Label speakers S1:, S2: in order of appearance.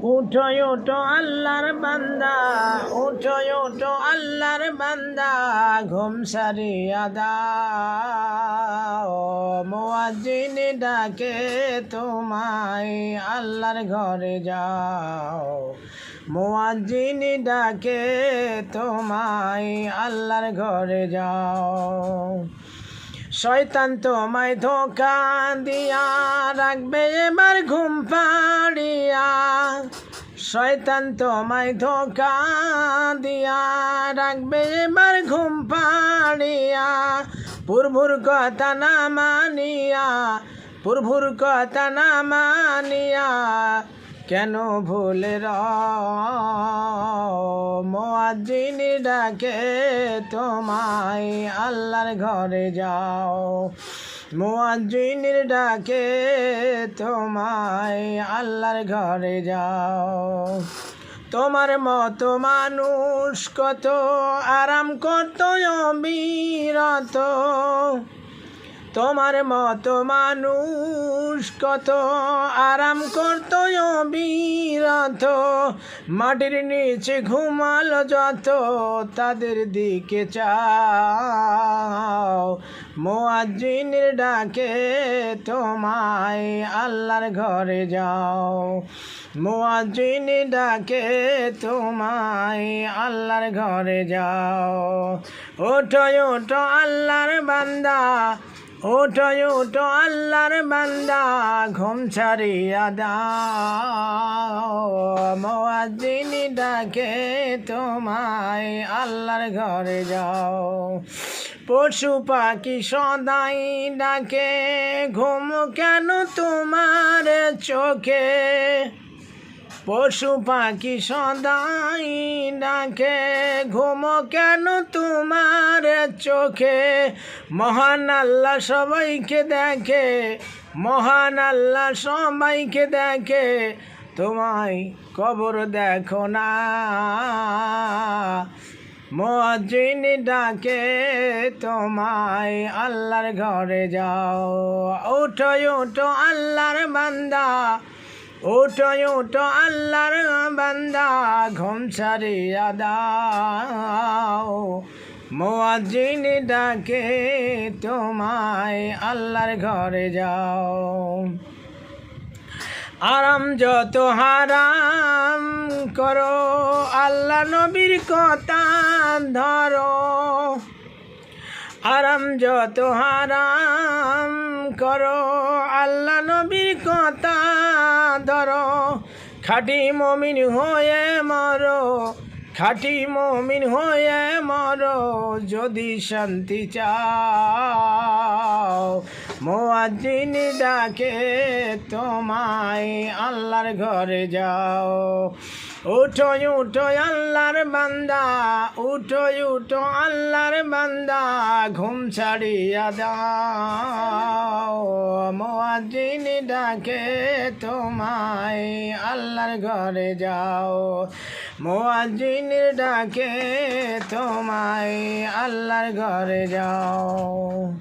S1: উঠো উঠো আল্লাহর বান্দা, উঠো উঠো আল্লাহর বান্দা, ঘুম সারিয়া দাও। মুয়াজ্জিন ডাকে তোমায়, আল্লাহর ঘরে যাও। মুয়াজ্জিন ডাকে তোমায়, আল্লাহর ঘরে যাও। শয়তান তোমায় ধোঁকা দিয়া রাখবে এবার ঘুম পাড়িয়া। শয়তান তোমায় ধোঁকা দিয়া রাখবে এবার ঘুম পাড়িয়া। প্রভুর কথা না মানিয়া, প্রভুর কথা না মানিয়া কেন ভুলে মুয়াজ্জিন ডাকে তোমায়, আল্লাহর ঘরে যাও। মুয়াজ্জিন ডাকে তোমায়, আল্লাহর ঘরে যাও। তোমার মতো মানুষ কত আরাম করত অবিরত। তোমার মতো মানুষ কত আরাম করত অবিরত। মাটির নিচে ঘুমালো যত, তাদের দিকে চাও। মুয়াজ্জিন ডাকে তোমায়, আল্লাহর ঘরে যাও। মুয়াজ্জিন ডাকে তোমায়, আল্লাহর ঘরে যাও। ওঠো ওঠো আল্লাহর বান্দা, ওঠো ওঠো আল্লাহর বান্দা, ঘুম ছাড়িয়া দাও। মুয়াজ্জিন ডাকে তোমায়, আল্লাহর ঘরে যাও। পশু পাখি সদাই ডাকে, ঘুম কেন তোমার চোখে। পশু পাখি সদাই ডাকে, ঘুম কেন তোমার চোখে। মহান আল্লাহ সবাইকে দেখে, মহান আল্লাহ সবাইকে দেখে, তোমায় কবর দেখো না। মুয়াজ্জিন ডাকে তোমায়, আল্লাহর ঘরে যাও। ওঠো ওঠো আল্লাহর বান্দা, ওঠো ওঠো আল্লাহর বান্দা, ঘুম ছাড়িয়া দাও। মুয়াজ্জিন ডাকে তোমায়, আল্লাহর ঘরে যাও। আরাম যত হারাম করো, আল্লাহ নবীর কথা ধরো। আরাম যত হারাম করো, আল্লাহ নবীর কথা ধরো। খাঁটি মুমিন হয়ে মরো, খাঁটি মুমিন হয়ে মরো, যদি শান্তি চাও। মুয়াজ্জিন ডাকে তোমায়, আল্লাহর ঘরে যাও। উঠো উঠো আল্লাহর বান্দা, উঠো উঠো আল্লাহর বান্দা, ঘুম ছাড়িয়া দাও। মুয়াজ্জিন ডাকে তোমায়, আল্লাহর ঘরে যাও। মুয়াজ্জিন ডাকে তোমায়, আল্লাহর ঘরে যাও।